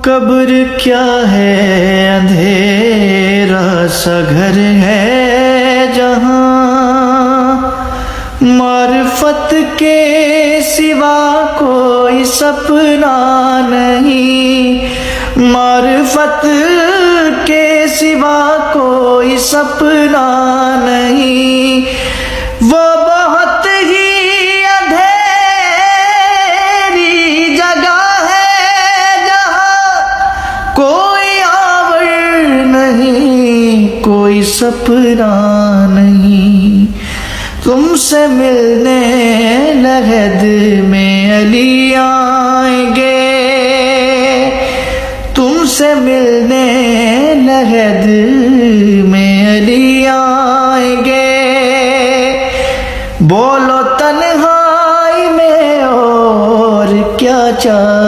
कब्र क्या है, अंधेरा सा घर है जहां मारिफत के सिवा कोई सपना नहीं। मारिफत के सिवा कोई सपना नहीं। वो बहुत ही अंधेरी जगह है जहाँ कोई आवर नहीं, कोई सपना नहीं। तुमसे मिलने लहद में अली आएंगे, तुमसे मिलने लहद में अली आएंगे। बोलो तन्हाई में और क्या चाह